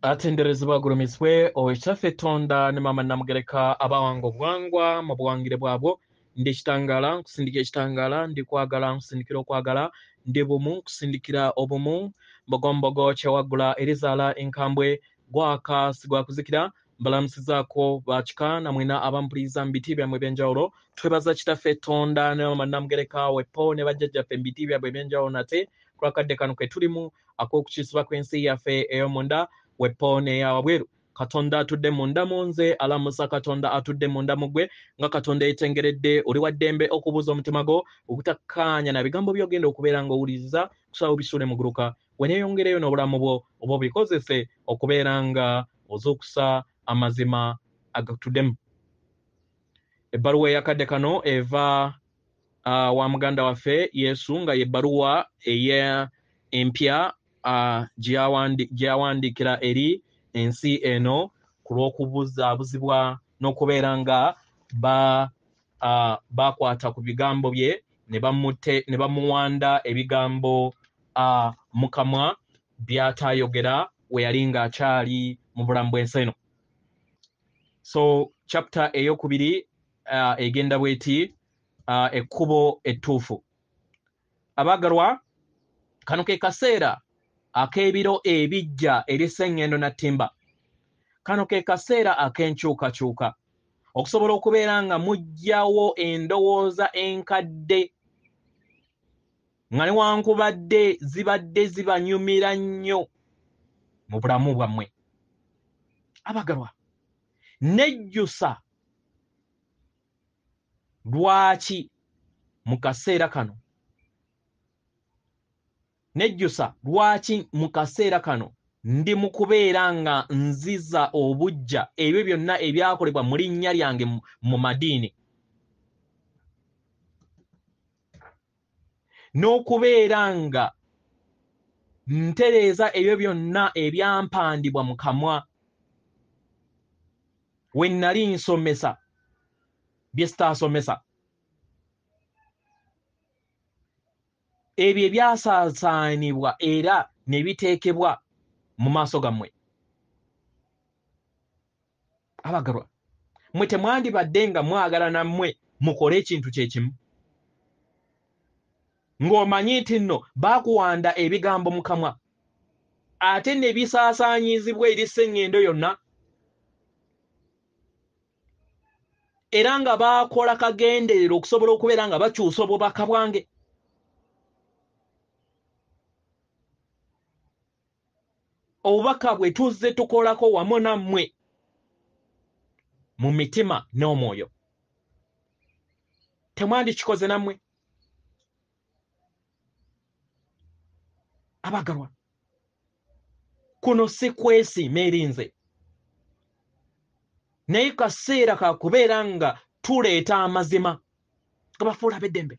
atenderezebwa gulumiswe owekitaffe Tonda ne Maama Namugereka abawango bwangwa mu buwangire bwabwo ndi ekitangala nkusindika ekitangala ndi kwagala nkusindikira okwagala ndi bumu nkusindikira obumu mbogombogo kyewaggula erizaala enkambwe gwaka sigwakuzikira mbalamusizaako bakika namwena abampuliriza mu biti byammwe eby'enjawulo twebaza kitaffe Tonda ne Maama Namugereka wepo ne bajjajjaffe mu biti byammwe eby'enjawulo nate kulwakadde kano ke tulimu ak'okukiisibwa kw'ensi yaffe ey'omunda wepone ya wabweru Katonda atudde munda munze alamusa Katonda atudde munda mugwe nga Katonda yetengeredde oli waddembe okubuuza omutima gwo obutakkaanya na bigambo by'ogenda okubeera ng'owuliriza kusaba obisuule muguruka weneeyongereyo n'obulamu bwo oba obikozese okubeera nga ozuukusa amazima agatuddemu. Ebbaluwa eyakadde kano eva wa muganda waffe Yesu nga y'ebbaluwa empya gy'awandiikira eri ensi eno ku lw'okubuzaabuzibwa n'okubeera nga bakwata ku bigambo bye ne bamuwanda ebigambo mu kamwa by'ataayogera we yali ng'akyali mu bulamu bw'ensi eno. So chapter eyokubiri egenda bweti ekkubo ettuufu. Abaagalwa, kano ke kaseera ak'ebiro ebijja eri sseŋŋendo na ttimba. Kano ke kaseera ak'enkyukakyuka okusobola okubeera nga muggyawo endowooza enkadde nga newankubadde zibadde zibanyumira nnyo mu bulamu bwammwe. Abagalwa, nejjusa lwaki mu kaseera kano ndi mu kubeera nga nziza obuggya ebyo byonna ebyakolebwa mu linnya lyange mu madiini, n'okubeera nga ntereeza ebyo byonna ebyampandibwa mu kamwa we nnali nsomesa bye sitaasomesa, ebyo ebyasaasaanibwa era ne biteekebwa mu maaso gammwe. Abagalwa, mmwe temwandibadde nga mwagala nammwe mukole ekintu kye kimu ng'omanyi nti nno baakuwanda ebigambo mu kamwa ate ne bisaasaanyizibwa eri sseŋŋendo yonna, era nga baakola kagenderero okusobola okubeera nga bakyusa obubaka bwange. Obubaka bwe tuzze tukolako wamu nammwe mu mitima n'omwoyo, temwandikikoze nammwe. Abagalwa, kuno si kwesiima eri nze, naye kaseera ka kubeera nga tuleeta amazima gabafuula ab'eddembe.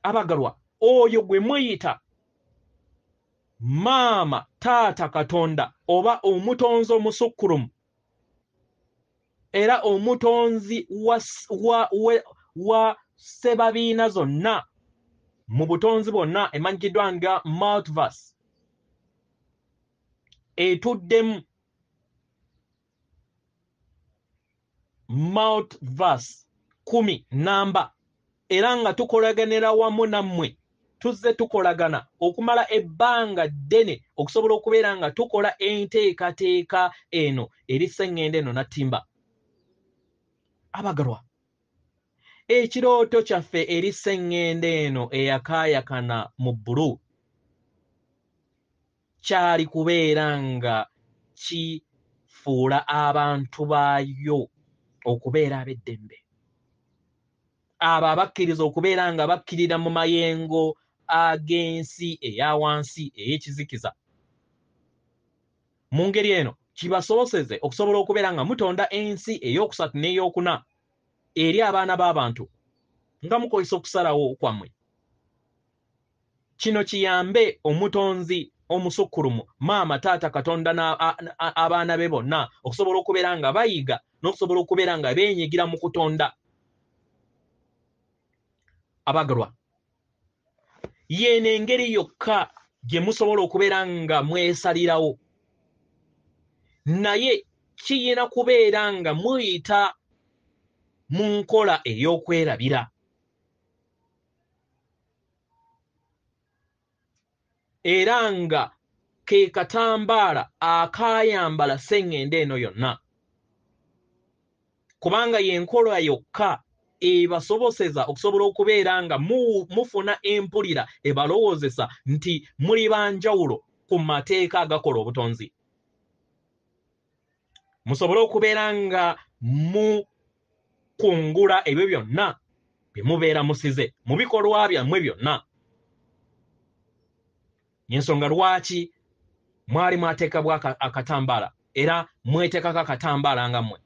Abagalwa, oyo gwe muyita maama taata Katonda oba omutonzi omusukkulumu era omutonzi wa ssebabiina zonna mu butonzi bwonna emanyikiddwa nga multiverse, etuddemu multiverse 10 namba, era nga tukolaganira wamu nammwe, tuzze tukolagana okumala ebbanga ddene okusobola okubeera nga tukola enteekateeka eno eri sseŋŋendo eno na ttimba. Abagalwa, ekirooto kyaffe eri sseŋŋendo eno eyakaayakana mu bbulu kyali kubeera nga kifuula abantu baayo okubeera ab'eddembe, abo abakkiriza okubeera nga bakkirira mu mayengo ag'ensi eya wansi ey'ekizikiza. Mu ngeri eno kibasoboseze okusobola okubeera nga mutonda ensi ey'okusatu n'ey'okuna eri abaana b'abantu nga mukozesa okusalawo kwammwe. Kino kiyambe omutonzi omusukkulumu maama taata Katonda abaana be bonna okusobola okubeera nga bayiga n'okusobola okubeera nga beenyigira mu kutonda. Abagalwa, yeeno engeri yokka gye musobola okubeera nga mwesalirawo, naye kiyina kubeera nga muyita mu nkola ey'okwerabira. Era nga ke katambaala akaayambala sseŋŋende eno yonna, kubanga y'enkola yokka ebasoboseza okusobola okubeera nga mufuna empulira ebalowoozesa nti muli banjawulo ku mateeka agakola obutonzi. Musobole okubeera nga mukungula ebyo byonna bye mubeera musize mu bikolwa byammwe byonna. Y'ensonga lwaki mwali mwateekabwa akatambaala era mweteekako akatambaala nga mmwe,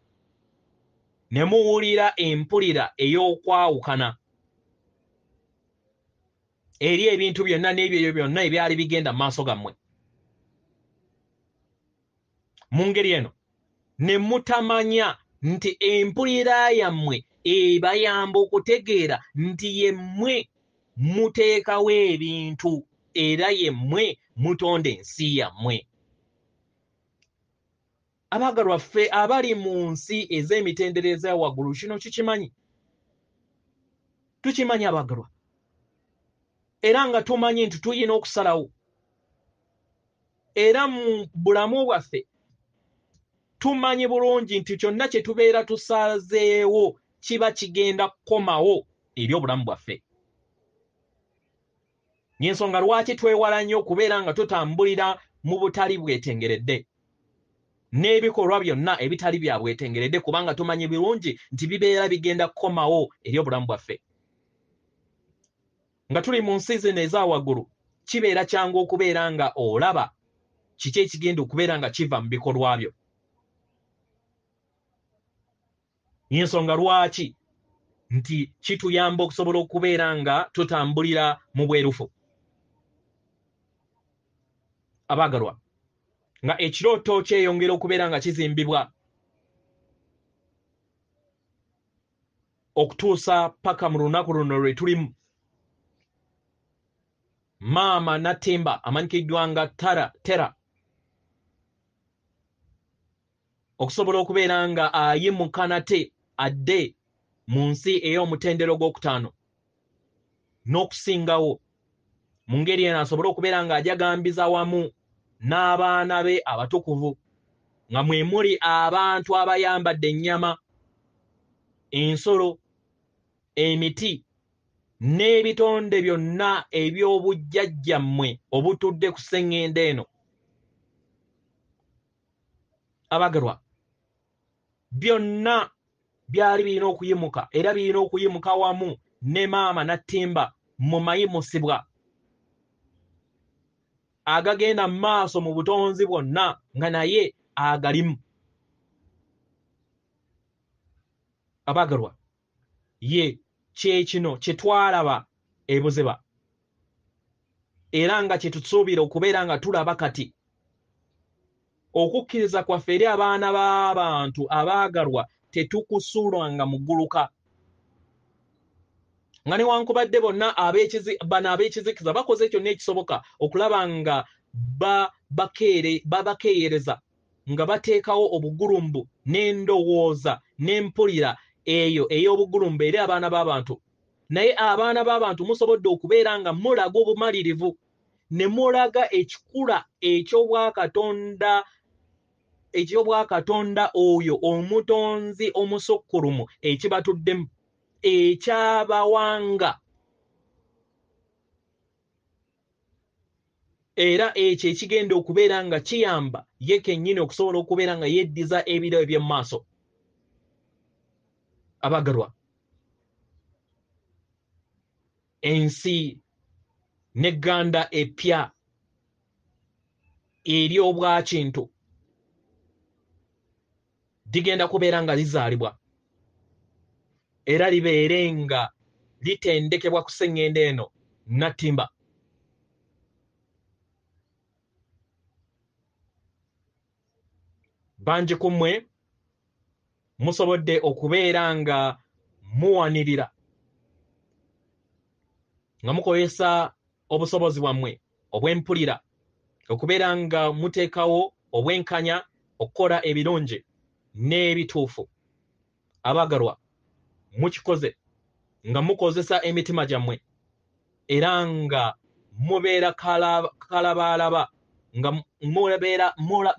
ne muwulira empulira ey'okwawukana eri ebintu byonna n'ebyo byonna ebyali bigenda mu maaso gammwe. Mu ngeri eno ne mutamanya nti empulira yammwe ebayamba okutegeera nti yemmwe muteekawo ebintu era yemmwe mutonda ensi yammwe. Abaagalwa ffe abali mu nsi ez'emitendereza ya waggulu, kino kikimanyi, tukimanyi abaagalwa, era nga tumanyi nti tuyina okusalawo, era mu bulamu bwaffe tumanyi bulungi nti kyonna kye tubeera tusazeewo kiba kigenda kukomawo eri obulamu bwaffe. Y'ensonga lwaki twewala nnyo okubeera nga tutambulira mu butali bwetengeredde n'ebikolwa byonna ebitali bya bwetengeredde, kubanga tumanyi bulungi nti bibeera bigenda kukomawo eri obulamu bwaffe. Nga tuli mu nsi zino eza waggulu, kibeera kyangu okubeera nga olaba kiki ekigenda okubeera nga kiva mu bikolwa byo. Y'ensonga lwaki nti kituyamba okusobola okubeera nga tutambulira mu bwerufu. Abaagalwa, nga ekirooto kyeyongera okubeera nga kizimbibwa okutuusa paka mu lunaku luno lwe tulimu, Maama Natimba amanyikiddwa nga Tera okusobola okubeera nga ayimuka nate adde mu nsi ey'omutendero gw'okutaano n'okusingawo, mu ngeri eno asobole okubeera nga ajagambiza wamu n'abaana be abatukuvu, nga mwe muli abantu abayambadde ennyama, ensolo, emiti n'ebitonde byonna eby'obujjajjammwe obutudde ku sseŋŋende eno. Abaagalwa, byonna byali birina okuyimuka era birina okuyimuka wamu ne Maama Natimba mu mayimusibwa agagenda mu maaso mu butonzi bwonna nga naye agalimu. Abaagalwa, ye kyekino kye twalaba e Buziba era nga kye tusuubira okubeera nga tulaba kati. Okukkiriza kwaffe eri abaana b'abantu abaagalwa tetukusulwanga mu gguluka, nga newankubadde bonna bano ab'ekizikiza bakoze kyonna ekisoboka okulaba nga babakeeyereza, nga bateekawo obugulumbu n'endowooza n'empulira eyo ey'obugulumbu eri abaana b'abantu. Naye abaana b'abantu musobodde okubeera nga mulaga obumalirivu ne mulaga ekikula eky'obwakatonda oyo omutonzi omusukkulumu ekibatuddemu, ekyabawanga, era ekyo ekigenda okubeera nga kiyamba ye kennyini okusobola okubeera nga yeddiza ebiro eby'emu maaso. Abaagalwa, ensi n'egganda eppya ery'obwakintu ligenda kubeera nga lizaalibwa era libeere nga litendekebwa ku sseŋŋende eno Natimba. Bangi ku mmwe musobodde okubeera nga muwanirira nga mukozesa obusobozi bwammwe obw'empulira okubeera nga muteekawo obwenkanya okukola ebirungi n'ebituufu abagalwa mukikoze nga mukozesa emitima gyammwe era nga mubeera kalabaalaba nga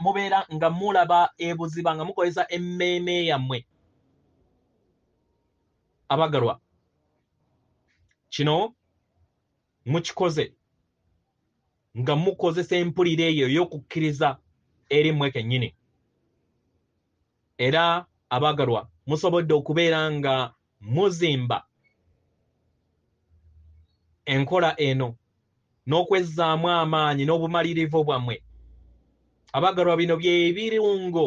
mubeera nga mulaba ebuziba nga mukozesa emmeeme yammwe abagalwa kino mukikoze nga mukozesa empulira eyo y'okukkiriza eri mmwe kennyini era abagalwa musobodde okubeera nga muzimba enkola eno n'okwezzaamu amaanyi n'obumalirivu bwammwe abagalwa bino by'ebirungo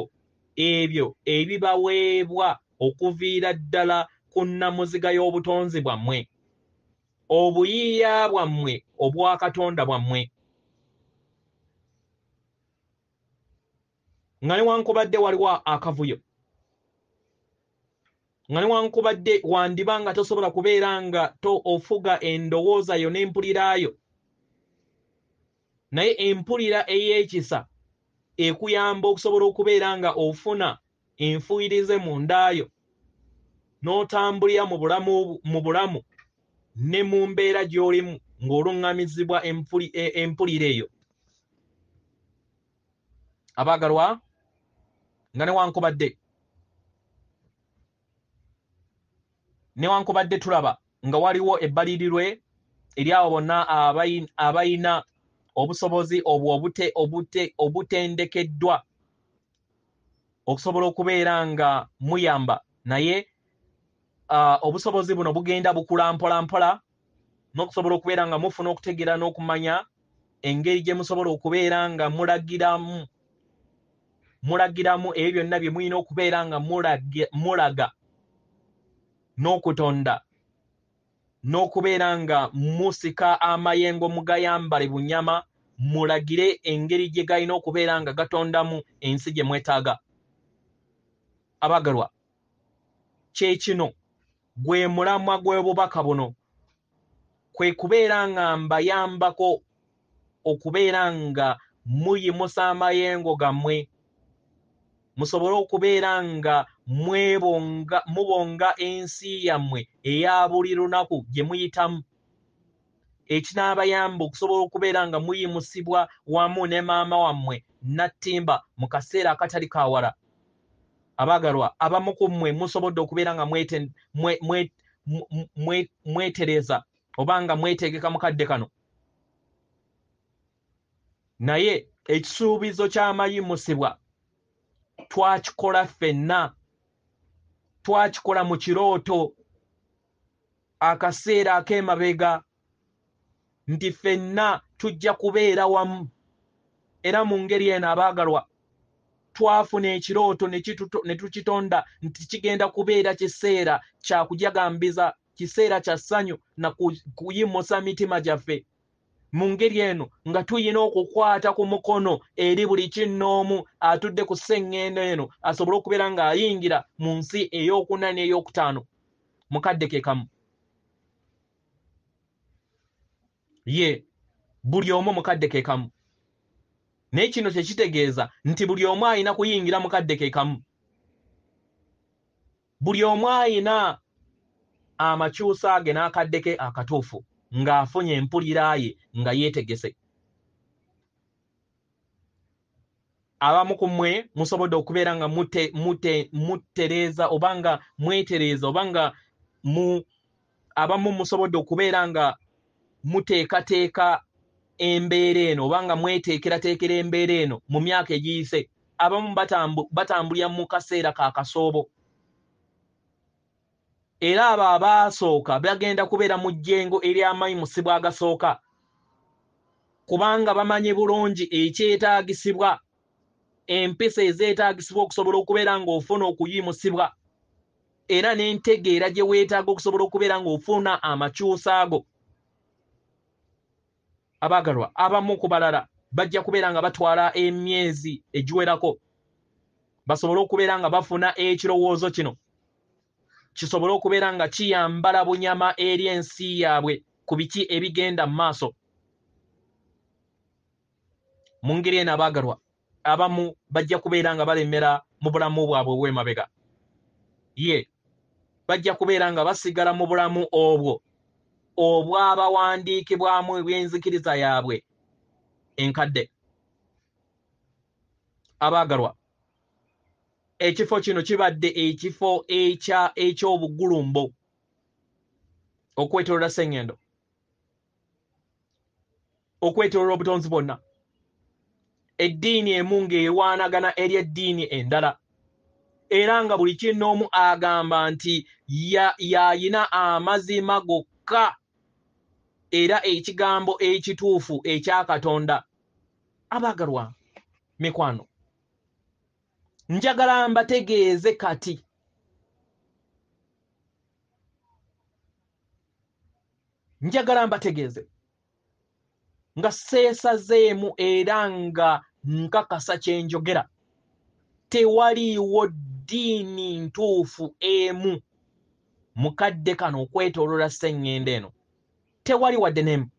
ebyo ebibaweebwa okuviira ddala ku nnamuziga y'obutonzi bwammwe obuyiiya bwammwe obwa Katonda bwammwe nga newankubadde waliwo akavuyo nga newankubadde wandiba nga tosobola kubeera nga ofuga endowooza yo n'empuliraayo naye empulira ey'ekisa ekuyamba okusobola okubeera nga ofuna enfuuyirize mu ndaayo n'otambulira mu bulamu ne mu mbeera gy'olimu ng'oluŋŋamizibwa empulira eyo abagalwa nga newankubadde tulaba nga waliwo ebbalirirwe eri abo bonna abayina obusobozi obwo obutendekeddwa okusobola okubeera nga muyamba naye obusobozi buno bugenda bukula mpola n'okusobola okubeera nga mufuna okutegeera n'okumanya engeri gye musobola okubeera nga mulagiramu ebyo byonna bye mulina okubeera nga mulaga n'okutonda n'okubeera nga musika amayengo mugayambale bunyama mulagire engeri gye galina okubeera nga gatondamu ensi gye mwetaaga abagalwa kyekino gwe mulamwa gw'obubaka buno kwe kubeera nga mbayambako okubeera nga muyimusa amayengo gammwe musobole okubeera nga mubonga ensi yammwe eya buli lunaku gye muyitamu ekinaabayamba okusobola okubeera nga muyimusibwa wamu ne maama wammwe nattimba mu kaseera akatali kawala abagalwa abamu ku mmwe musobodde okubeera nga mwetereza oba nga mwetegeka mukadde kano naye ekisuubizo ky'amayimusibwa twakikola ffenna twakikola mu kirooto akaseera ak'emabega nti ffenna tujja kubeera wamu era mu ngeri eno abaagalwa twafuna ekirooto ne tukitonda nti kigenda kubeera kiseera kya kujagambiza kiseera kya ssanyu na kuyimusa mitima gyaffe mu ngeri eno nga tuyina okukwata ku mukono eri buli kinnoomu atudde ku sseŋŋendo eno asobole okubeera ng'ayingira mu nsi ey'okuna n'ey'okutaano mukadde ke kamu ye buli omu mukadde ke kamu naye kino tekitegeeza nti buli omu ayina kuyingira mukadde ke kamu buli omu ayina amakyusa ge n'akadde ke akatuufu ng'afunye empulira ye nga yeetegese abamu ku mmwe musobodde okubeera nga muttereeza oba nga mwetereeza oba nga abamu musobodde okubeera nga muteekateeka embeera eno oba nga mweteekerateekera embeera eno mu myaka egiyise abamu batambulira mu kaseera ka kasoobo era abo abaasooka bagenda kubeera mu jjengo ery'amayimusibwa agasooka kubanga bamanyi bulungi ekyetaagisibwa empisa ezeetaagisibwa okusobola okubeera ng'ofuna okuyimusibwa era n'entegeera gye weetaaga okusobola okubeera ng'ofuna amakyusa ago abaagalwa abamu ku balala bajja kubeera nga batwala emyezi egiwerako basobole okubeera nga bafuna ekirowoozo kino kisobole okubeera nga kiyambala bunyama eri ensi yaabwe ku biki ebigenda mu maaso mu ngeri eno abaagalwa abamu bajja kubeera nga balemera mu bulamu bwabwe obw'emabega ye bajja kubeera nga basigala mu bulamu obwo obwabawandiikibwamu eby'enzikiriza yaabwe enkadde. Abaagalwa, ekifo kino kibadde ekifo eky'obugulumbo okwetooloola Sseŋŋendo, okwetooloola obutonzi bwonna, eddiini emu ng'erwanagana eri eddiini endala, era nga buli kinnoomu agamba nti y'ayina amazima gokka era ekigambo ekituufu ekya Katonda. Abaagalwa, mikwano, njagala mbategeeze kati nga seesazeemu era nga nkakasa kye njogera, tewaliiwo ddiini ntuufu emu mu kadde kano okwetooloola Sseŋŋendo eno, tewali wadde n'emu.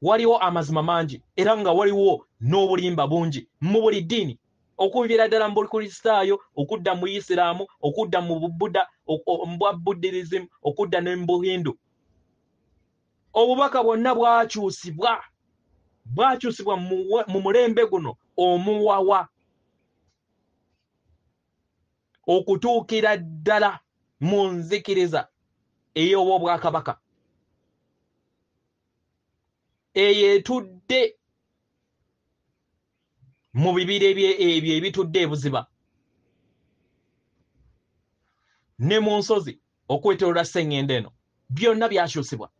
Waliwo amazima mangi era nga waliwo n'obulimba bungi mu buli ddiini, okuviira ddala mu Bukristaayo, okudda mu Isiraamu, okudda mu Bubuda, mu Buddhism, okudda ne mu Buhindu. Obubaka bwonna bwakyusibwa mu mulembe guno omuwawa okutuukira ddala mu nzikiriza ey'obwakabaka eyeetudde mu bibira ebyo ebitudde ebuziba ne mu nsozi okwetooloola Sseŋŋendo eno, byonna byakyusibwa.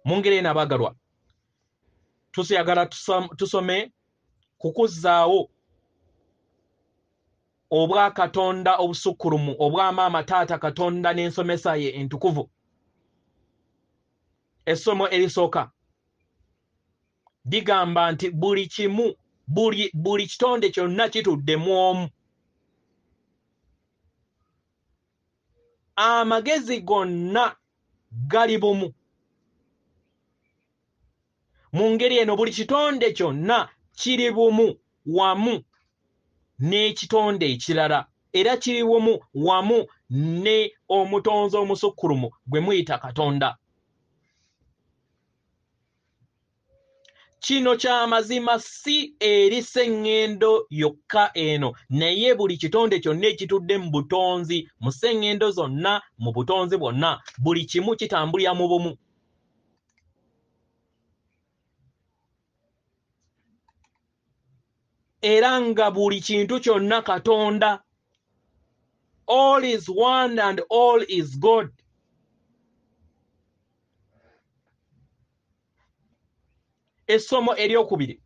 Mu ngeri eno abaagalwa, tusiyagala tusome kukuzzaawo obwa Katonda obusukkulumu obwa Maama Taata Katonda n'ensomesa ye entukuvu. Essomo erisooka ligamba nti buli kitonde kyonna kitudde mu omu. Amagezi gonna gali bumu. Mu ngeri eno buli kitonde kyonna kiri bumu wamu n'ekitonde ekirala, era kiri bumu wamu ne omutonzi omusukkulumu gwe muyita Katonda. Kino ky'amazima si eri Sseŋŋendo yokka eno, naye buli kitonde kyonna ekitudde mu butonzi, mu Sseŋŋendo zonna, mu butonzi bwonna, buli kimu kitambulira mu bumu. Era nga buli kintu kyonna Katonda. All is one and all is God. Essomo eryokubiri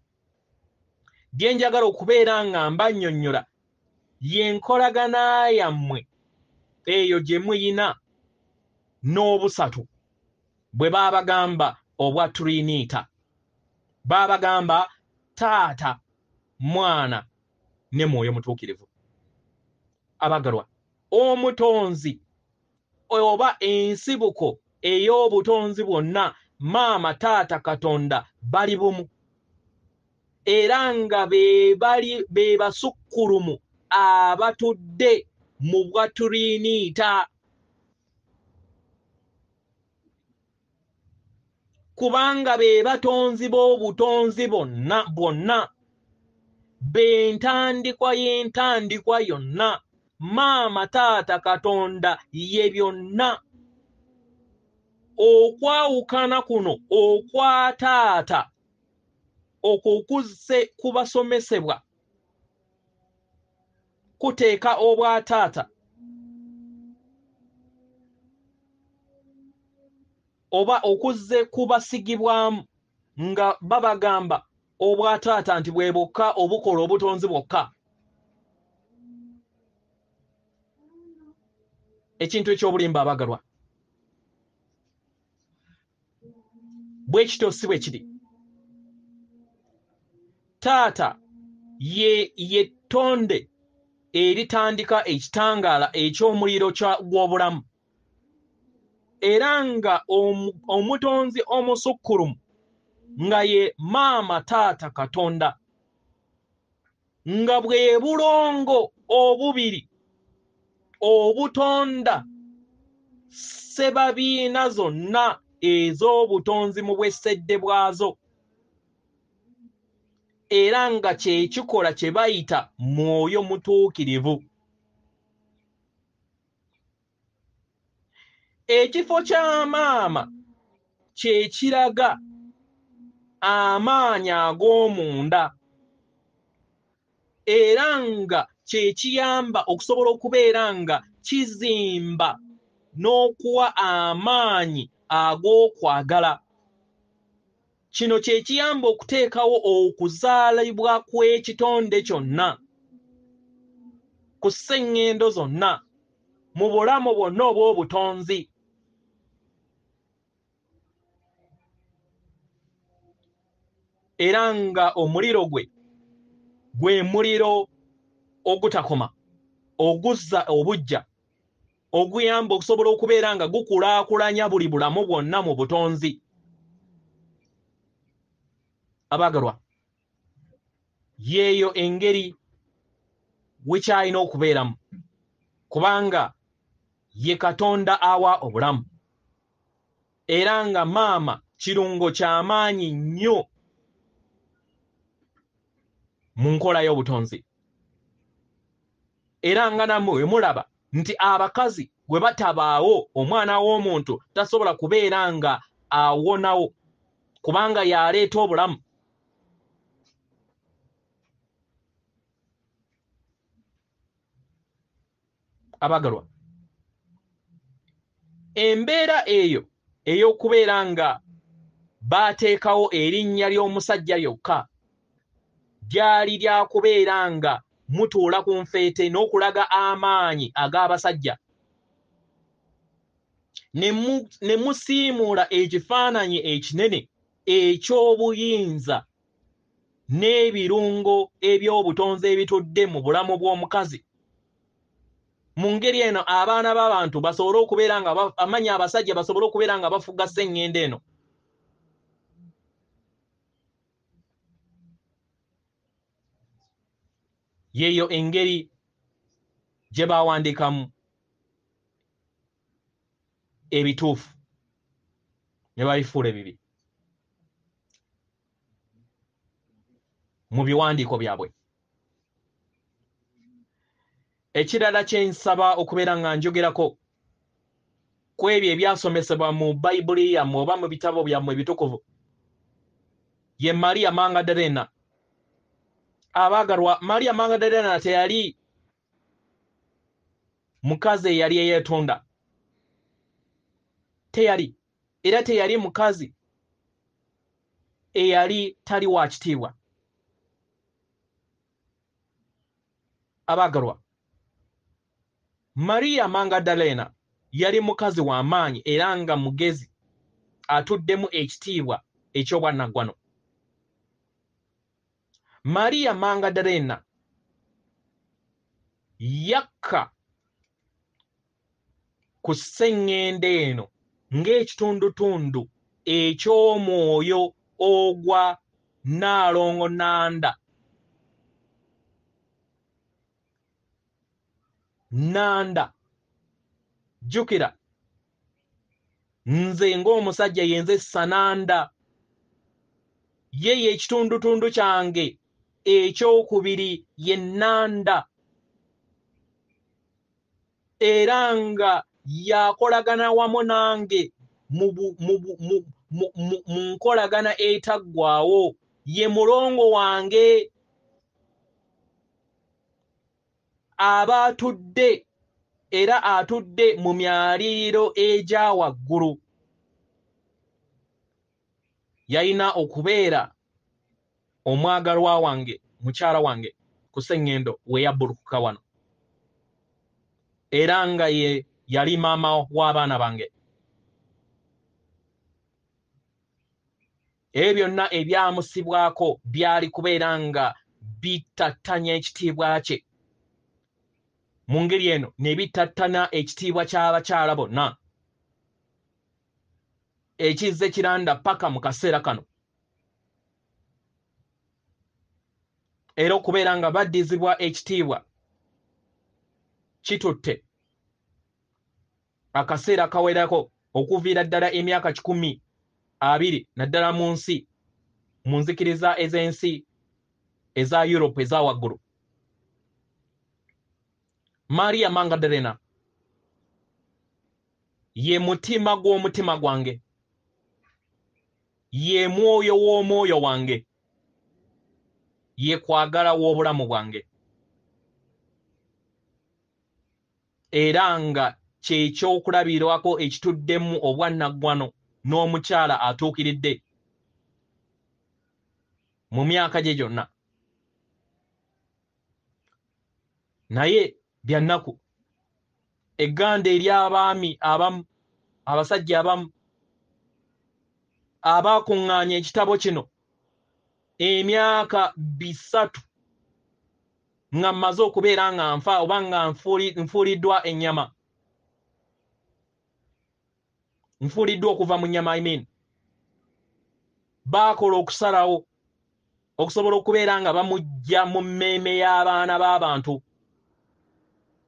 lye njagala okubeera nga mbannyonnyola y'enkolagana yammwe eyo gye muyina n'obusatu bwe baabagamba obwa Trinita. Baabagamba Taata, Mwana ne Mwoyo Mutuukirivu. Abaagalwa, omutonzi oba ensibuko ey'obutonzi bwonna, Maama Taata Katonda bali bumu, era nga be basukkulumu abatudde mu bwa Trinita. Kubanga be batonzi b'obutonzi bwonna, be ntandikwa y'entandikwa yonna, Maama Taata Katonda ye byonna. Okwawukana kuno okwa Taata okwo kuzze kubasomesebwa kuteeka obwa Taata oba okuzze kubasigibwamu nga babagamba obwa Taata nti bwe bwokka obukola obutonzi bwokka. Ekintu ekyobulimba abaagalwa, bwe kityo si bwe kiri. Taata ye ttonde eritandika ekitangaala eky'omuliro gw'obulamu. era nga omutonzi omusukkulumu nga ye maama taata Katonda, nga bwe bulongo obubiri obutonda ssebabiina zonna ez'obutonzi mu bwessedde bwazo, era nga kye kikola kye bayita mwoyo mutuukirivu. Ekifo kya maama kye kiraga amaanyi ag'omunda, era nga kye kiyamba okusobola okubeera nga kizimba n'okuwa amaanyi ag'okwagala. Kino kye kiyamba okuteekawo okuzaalibwa kw'ekitonde kyonna ku sseŋŋendo zonna mu bulamu bwonna obw'obutonzi. Era nga omuliro gwe muliro ogutakoma, oguzza obujja, oguyamba okusobola okubeera nga gukulaakulanya buli bulamu bwonna mu butonzi. Abaagalwa, yeeyo engeri we kyalina okubeeramu, kubanga ye Katonda awa obulamu, era nga maama kirungo ky'amaanyi nnyo mu nkola y'obutonzi. Era nga nammwe we mulaba nti abakazi bwe batabaawo omwana w'omuntu tasobola kubeera nga awonawo, kubanga y'aleeta obulamu. Abagalwa, embeera eyo ey'okubeera nga baateekawo erinnya ly'omusajja lyokka lyali lya kubeera nga mutuula ku nfeete n'okulaga amaanyi ag'abasajja, ne musiimuula ekifaananyi ekinene eky'obuyinza n'ebirungo eby'obutonzi ebitudde mu bulamu bw'omukazi. Mu ngeri eno abaana b'abantu basobole okubeera nga amanyi abasajja basobole okubeera nga bafuga sseŋŋendo eno. Yeeyo engeri gye baawandiikamu ebituufu ne babifuula ebibi mu biwandiiko byabwe. Ekirala kye nsaba okubeera nga njogerako ku ebyo ebyasomesebwa mu Bayibuli yammwe oba mu bitabo byammwe ebitukuvu ye Mariya Magdalena. Abaagalwa, Mariya Magdalena teyali mukazi eyali eyeetonda, teyali, era teyali mukazi eyali tali wa kitiibwa. Abaagalwa, Mariya Magdalena yali mukazi w'amaanyi era nga mugezi atuddemu ekitiibwa eky'obwannaggwano. Mariya Magdalena yakka ku sseŋŋendo eno ng'ekitundutundu eky'omwoyo ogwa Nnaalongo Nanda. Nanda, jjukira, nze ng'omusajja yenze Sananda, ye ekitundutundu kyange ekyokubiri ye Nanda, era nga yakolagana wamu nange mu nkolagana etaggwaawo, ye mulongo wange aba atudde era atudde mu myaliiro egya waggulu. Yalina okubeera omwagalwa wange, mukyala wange ku sseŋŋendo we yabbulukuka wano, era nga ye yali maama w'abaana bange. Ebyo byonna ebyamusibwako byali kubeera nga bitattanya ekitiibwa kye. Mu ngeri eno ne bitattana ekitiibwa ky'abakyala bonna. ekizze kiranda paka mu kaseera kano era okubeera nga baddizibwa ekitiibwa kitutte akaseera kawerako okuviira ddala emyaka 20 naddala mu nsi mu nzikiriza ez'ensi eza Europe eza waggulu. Maria Magdalena ye mutima gw'omutima gwange, ye mwoyo w'omwoyo wange, ye kwagala w'obulamu bwange, era nga kyekyokulabirwako ekituddemu obwannaggwano n'omukyala atuukiridde mu myaka gye gyonna. Naye byannaku egganda ery'abaami abamu, abasajja abamu abaakuŋŋaanya ekitabo kino emyaka 3 nga mmaze okubeera nga nfa oba nga nfuuliddwa ennyama, nfuuliddwa okuva mu nnyama baakola okusalawo okusobola okubeera nga bamujja mu mmeeme y'abaana b'abantu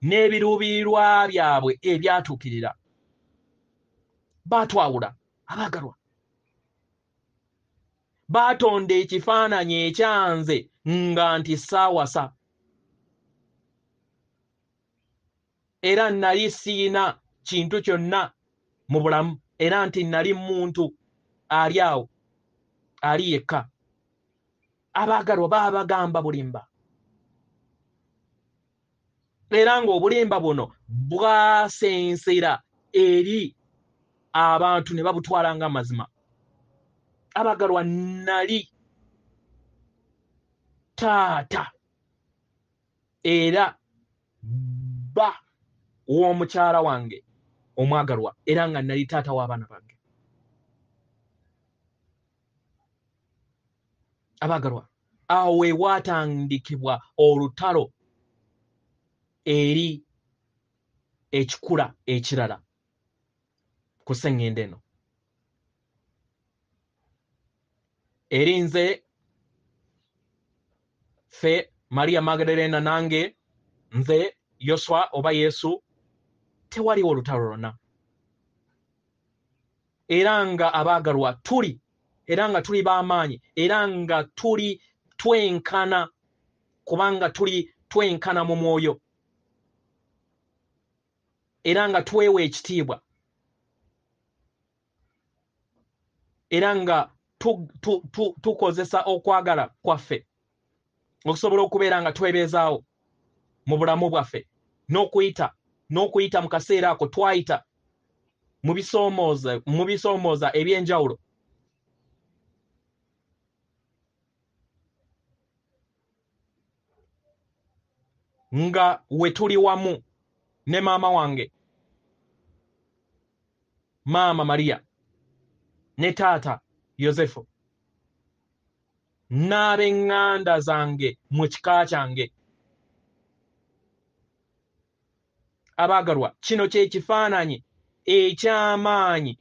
n'ebiruubirirwa byabwe ebyatuukirira. Baatwawula abaagalwa, baatonda ekifaananyi ekyanze nga nti saawasa, era nali siina kintu kyonna mu bulamu, era nti nali muntu ali awo ali yekka. Abaagalwa baabagamba bulimba, era ng'obulimba buno bwasensera eri abantu ne babutwala nga mazima. Abaagalwa nali taata era bba w'omukyala wange omwagalwa, era nga nali taata w'abaana bange. Abaagalwa, awo we waatandikibwa olutalo eri ekikula ekirala ku sseŋŋendo eno. Eri nze, ffe Maria Magdalena nange, nze Yoswa oba Yesu, tewaliwo olutalo lwonna. Era nga abaagalwa tuli, era nga tuli b'amaanyi, era nga tuli twenkana, kubanga tuli twenkana mu mwoyo, era nga twewa ekitiibwa, era nga tukozesa okwagala kwaffe okusobola okubeera nga twebeezaawo mu bulamu bwaffe, n'okuyita mu kaseera ako twayita mu bisoomooza eby'enjawulo. Nga we tuli wamu ne maama wange, maama Maria, ne taata Yosefu, n'ab'eŋŋanda zange mu kika kyange. Abaagalwa, kino kye kifaananyi eky'amaanyi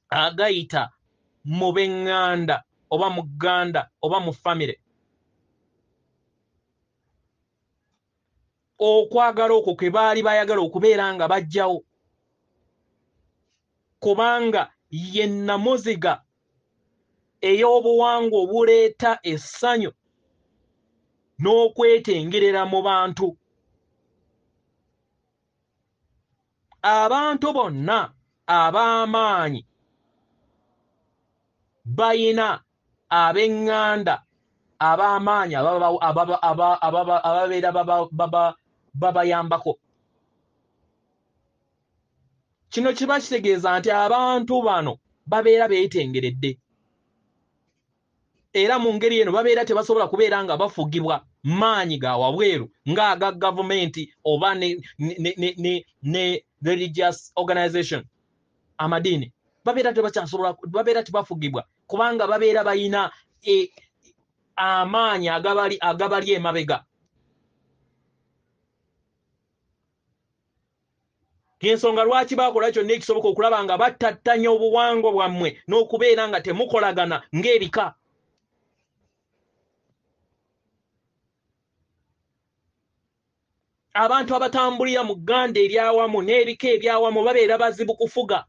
agayita mu b'eŋŋanda oba mu gganda oba mu famire. Okwagala okwo kwe baali bayagala okubeera nga bajjawo, kubanga ye nnamuziga ey'obuwangwa obuleeta essanyu n'okwetengerera mu bantu. Abantu bonna ab'amaanyi bayina ab'eŋŋanda ab'amaanyi ababeera babayambako. Kino kiba kitegeeza nti abantu bano babeera beetengeredde, era mu ngeri eno babeera tebasobola kubeera nga bafugibwa maanyi ga wabweru ng'aga gavumenti oba ne religious organization, amadiini. Babeera tebafugibwa kubanga babeera bayina amaanyi agabali emabega. Kensonga lwaki bakola kyonna ekisoboka okulaba nga battattanya obuwangwa bwammwe n'okubeera nga temukolagana ng'ebika. Abantu abatambulira mu gganda eryawamu n'ebika ebyawamu babeera bazibu kufuga.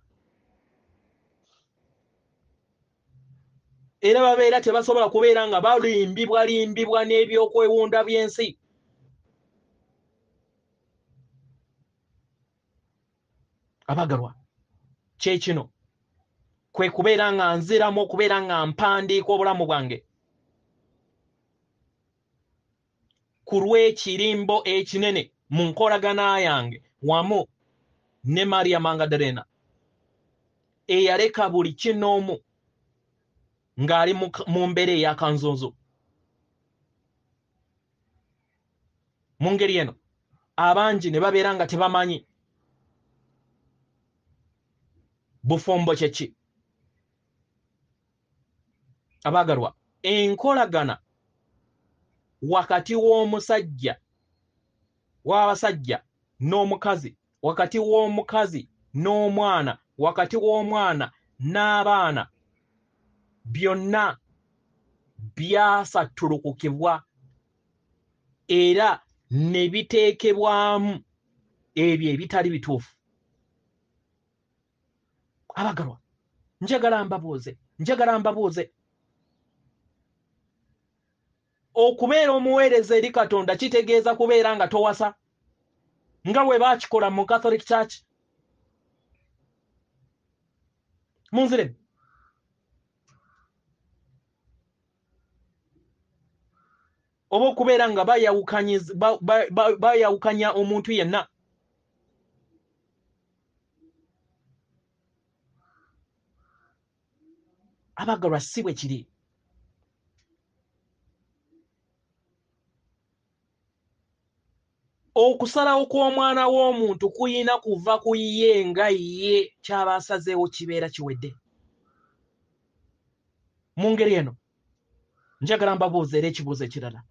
Era babeera tebasobola kubeera nga balimbibwa n'ebyokwewunda by'ensi. Abagalwa, kyekino kwe kubeera nga nziramu okubeera nga mpandiika obulamu bwange ku lw'ekirimbo ekinene mu nkolagana yange wamu ne Maria Magdalena eyaleka buli kinoomu ng'ali mu mbeera ey'akanzonzo. Mu ngeri eno abangi ne babeera nga tebamanyi bufumbo kyeki. Abagalwa, enkolagana wakati w'abasajja n'omukazi, wakati w'omukazi n'omwana, wakati w'omwana n'abaana, byonna byasattulukukibwa era ne biteekebwamu ebyo ebitali bituufu. Abagalwa, njagala mbabuuze okubeera omuweereza eri Katonda kitegeeza kubeera nga towasa nga bwe baakikola mu Catholic Church? Munzire oba okubeera nga bayawukanya omuntu yenna. Abagalwa, si bwe kiri. Okusalawo kw'omwana w'omuntu kuyina kuva ku ye nga ye kyaba asazeewo kibeera kiwedde. Mu ngeri eno njagala mbabuuze era ekibuuzo ekirala.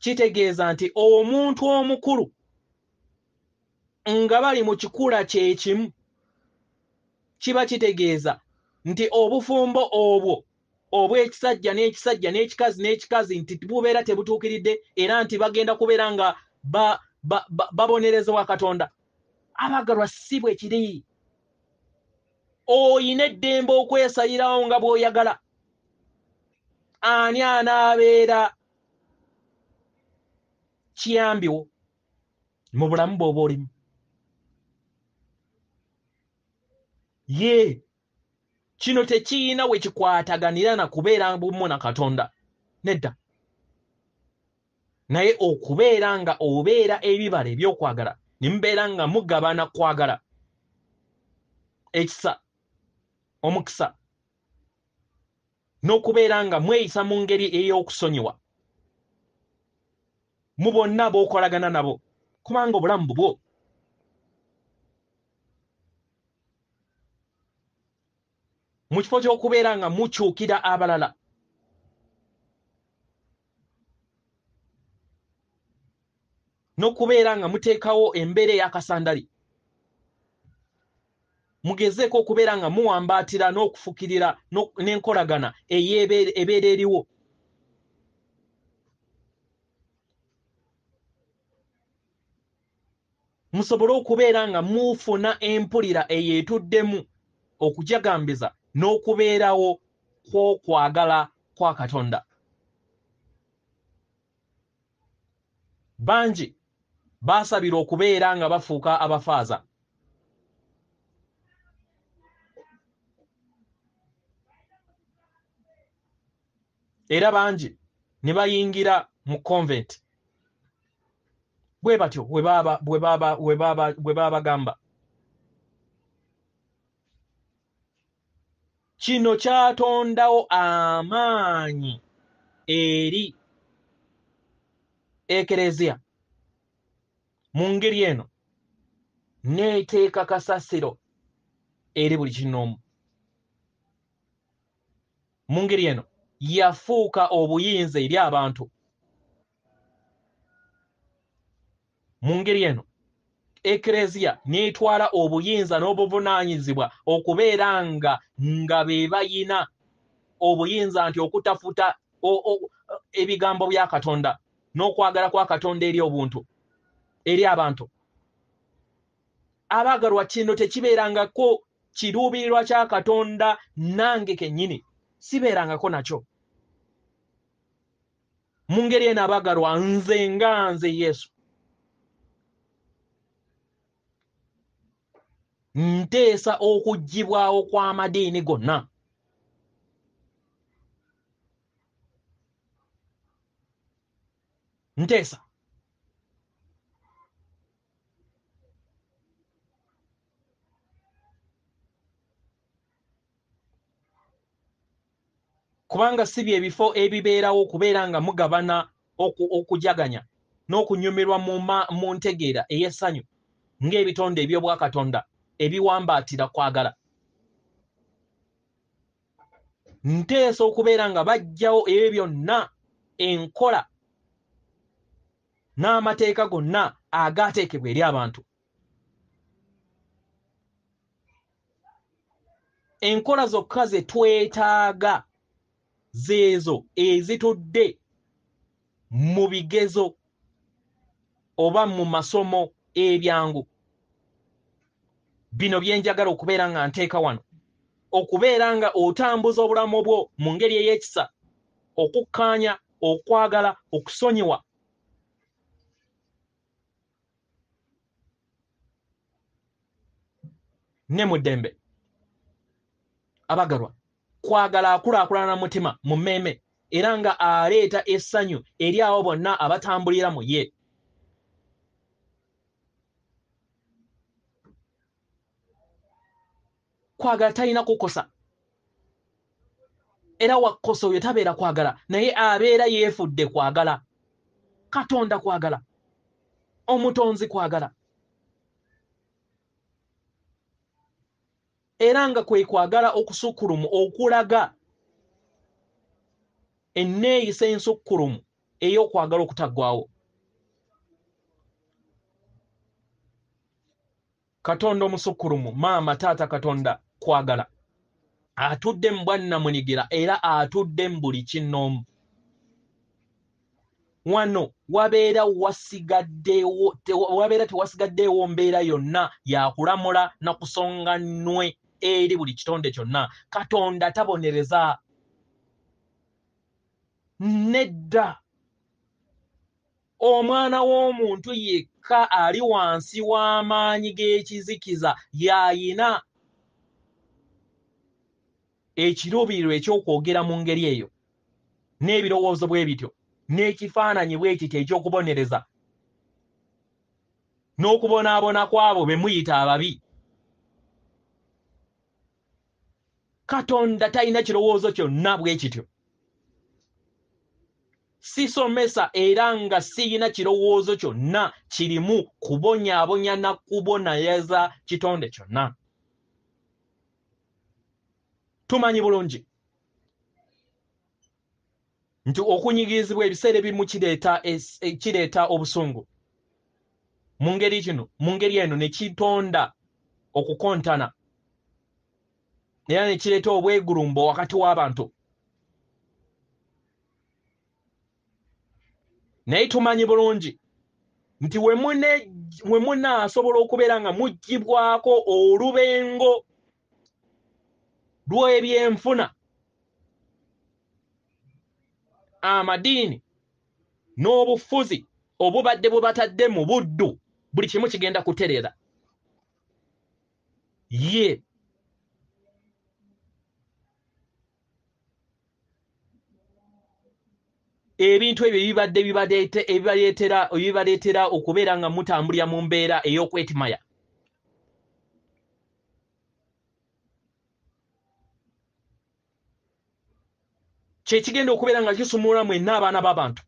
Kitegeeza nti omuntu omukulu nga bali mu kikula kye kimu kiba kitegeeza nti obufumbo obwo obw'ekisajja n'ekikazi nti bubeera tebutuukiridde era nti bagenda kubeera nga babonerezebwa Katonda. Abagalwa, si bwe kiri. Oyina eddembe okwesalirawo nga bw'oyagala. Ani anaabeera kiyambiwo mu bulamu bw'oba olimu? Ye kino tekiyina we kikwataganira na kubeera bumu na Katonda, nedda. Naye okubeera nga obeera ebibala ebyokwagala ne mubeera nga mugabana kwagala, ekisa, omukisa, n'okubeera nga mweyisa mu ngeri ey'okusonyiwa mu bonna b'okolagana nabo, kubanga obulamu bubwo. Mu kifo ky'okubeera nga mukyukira abalala, n'okubeera nga muteekawo embeera ey'akasandali, mugezeeko okubeera nga muwambaatira n'okufukirira n'enkolagana ebeera eriwo. Musobole okubeera nga mufuna empulira eyeetuddemu okujagambiza n'okubeerawo kw'okwagala kwa Katonda. Bangi baasabira okubeera nga bafuuka abafaaza. Era bangi ne bayingira mu convent. Bwe batyo bwe baba bagamba. Kino kyatondawo amaanyi eri Ekereziya. Mu ngeri eno n'eteeka kasasiro eri buli kinoomu. Mu ngeri eno yafuuka obuyinza eri abantu. Mu ngeri eno ekereziya n'etwala obuyinza n'obuvunaanyizibwa okubeera nga be bayina obuyinza nti okutafuta ebigambo bya Katonda n'okwagala kwa Katonda eri obuntu eri abantu. Abaagalwa, kino tekibeerangako kiruubirirwa kya Katonda, nange kennyini sibeerangako nakyo. Mu ngeri eno abaagalwa, nze Yesu nteesa okuggyibwawo kw'amadiini gonna. Nteesa. Kubanga si bye bifo ebibeerawo okubeera nga mugabana okujaganya n'okunyumirwa mu ntegeera ey'essanyu ng'ebitonde eby'obwakatonda ebiwambaatira kwagala. Nteesa okubeera nga baggyawo ebyo byonna, enkola n'amateeka gonna agaateekebwa eri abantu. Enkola zokka ze twetaaga zeezo ezitudde mu bigezo oba mu masomo ebyangu. Bino bye njagala okubeera nga nteeka wano, okubeera nga otambuza obulamu bwo mu ngeri ey'ekisa, okukkaanya, okwagala, okusonyiwa. Ne mu ddembe. Abagalwa, kwagala akulaakulana mutima mu mmeeme era nga aleeta essanyu eri abo bonna abatambulira mu ye. Kwagala talina kukosa, era wakosa oyo tabeera kwagala, naye abeera yeefudde kwagala. Katonda kwagala, omutonzi kwagala, era nga kwe kwagala okusukkulumu okulaga enneeyisa ensukkulumu ey'okwagala okutaggwaawo. Katonda omusukkulumu, maama taata Katonda kwagala, atudde mu bwannamunigira era atudde mu buli kinnoomu. Wano wabeera tewasigaddeewo mbeera yonna yakulamula na kusonga nnwe eri buli kitonde kyonna. Katonda tabonereza. Nedda. Omwana w'omuntu yekka ali wansi w'amaanyi g'ekizikiza y'ayina ekiruubirirwa eky'okwogera mu ngeri eyo, n'ebirowoozo bwe bityo, n'ekifaananyi bwe kityo eky'okubonereza, n'okubonaabona kw'abo be muyita ababi. Katonda talina kirowoozo kyonna bwe kityo. Sisomesa era nga siyina kirowoozo kyonna kirimu kubonyaabonya na kubonayaza kitonde kyonna. Tumanyi bulungi nti okunyigirizibwa ebiseera ebimu kireeta obusungu. Mu ngeri eno ne kitonda okukontana era ne kireeta obwegulumbo wakati w'abantu. Naye tumanyi bulungi nti we munaasobola okubeera nga muggyibwako olubengo lw'ebyenfuna, amadiini n'obufuzi obubadde bubatadde mu buddu, buli kimu kigenda kutereera. Ye ebintu ebyo ebibaleetera okubeera nga mutambulira mu mbeera ey'okwetimaya. Kye kigenda okubeera nga kisumulula mwenna abaana b'abantu.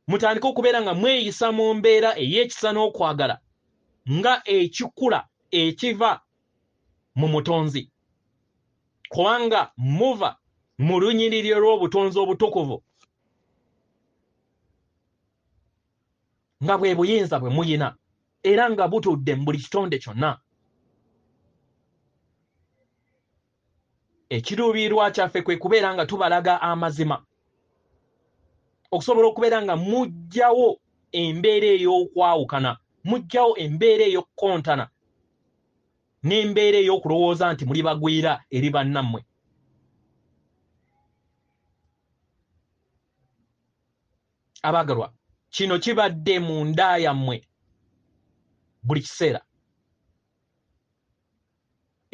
Mutandike okubeera nga mweyisa mu mbeera ey'ekisa n'okwagala nga ekikula ekiva mu mutonzi, kubanga muva mu lunyiriri lw'obutonzi obutukuvu nga bwe buyinza bwe muyina era nga butudde mu buli kitonde kyonna. Ekiruubirirwa kyaffe kwe kubeera nga tubalaga amazima, okusobola okubeera nga mujjawo embeera ey'okwawukana, mujjawo embeera ey'okkontana n'embeera ey'okulowooza nti muli bagwira eri bannammwe. Abaagalwa, kino kibadde mu nda yammwe buli kiseera,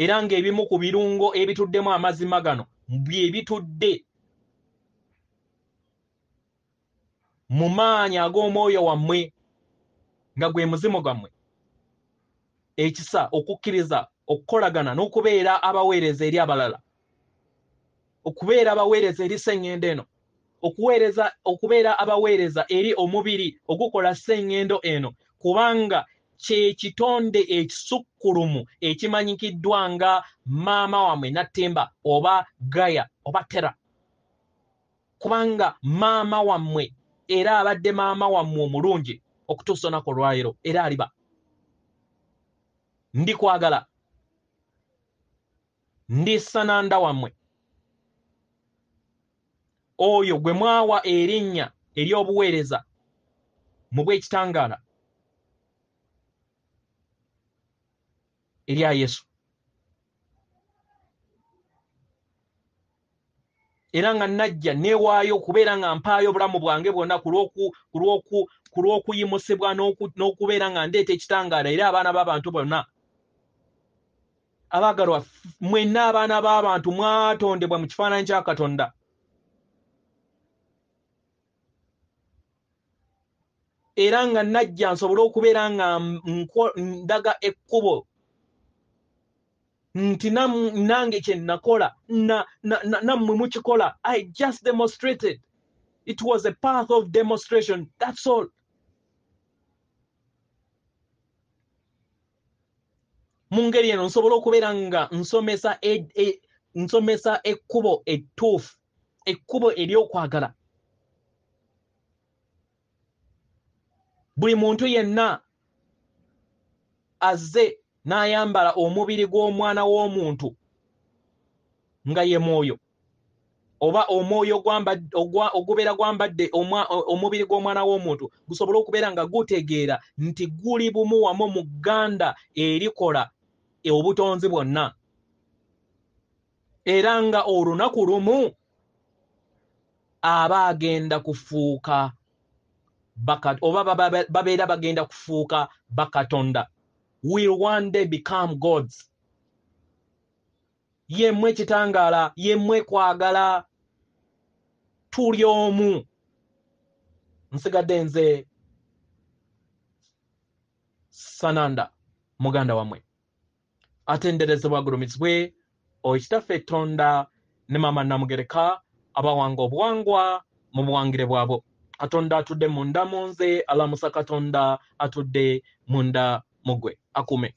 era ng'ebimu ku birungo ebituddemu amazima gano bye bitudde mu maanyi ag'omwoyo wammwe nga gwe muzimu gwammwe, ekisa, okukkiriza, okukolagana n'okubeera abaweereza eri abalala, okubeera abaweereza eri sseŋŋendo eno, okubeera abaweereza eri omubiri ogukola sseŋŋendo eno, kubanga kye kitonde ekisukkulumu ekimanyikiddwa nga maama wammwe Nattemba oba Gaya oba Tera, kubanga maama wammwe era abadde maama wammwe omulungi okutuusa olunaku olwaleero era aliba. Ndikwagala, ndi Sananda wammwe, oyo gwe mwawa erinnya ery'obuweereza mu bw'ekitangaala erya Yesu, era nga najja neewaayo okubeera nga mpaayo obulamu bwange bwonna ku lw'okuyimusibwa n'okubeera nga ndeeta ekitangaala era abaana b'abantu bonna. Abaagalwa, mwenna abaana b'abantu mwatondebwa mu kifaananyi kya Katonda, era nga najja nsobole okubeera nga ndaga ekkubo nti nange kye nakola nammwe mukikola. I just demonstrated. It was a path of demonstration, that's all. Mu ngeri eno nsobola okubeera nga nsomesa ekkubo ettuufu, ekkubo ery'okwagala. Buli muntu yenna azze n'ayambala omubiri gw'omwana w'omuntu nga ye mwoyo, oba omwoyo ogubeera gwambadde omubiri gw'omwana w'omuntu gusobole okubeera nga gutegeera nti guli bumu wamu mu gganda erikola obutonzi bwonna, era nga olunaku lumu aba agenda kufuuka oba babeera bagenda kufuuka bakatonda, will one day become gods. Yemmwe kitangaala, yemmwe kwagala, tuli omu. Nsigadde nze Sananda muganda wammwe, atenderezebwa agulumizibwe Kitaffe Tonda ne Maama Namugereka abawanga obuwangwa mu buwangire bwabo. Katonda atudde munda mu nze, alamusa Katonda atudde munda mu ggwe. Akume.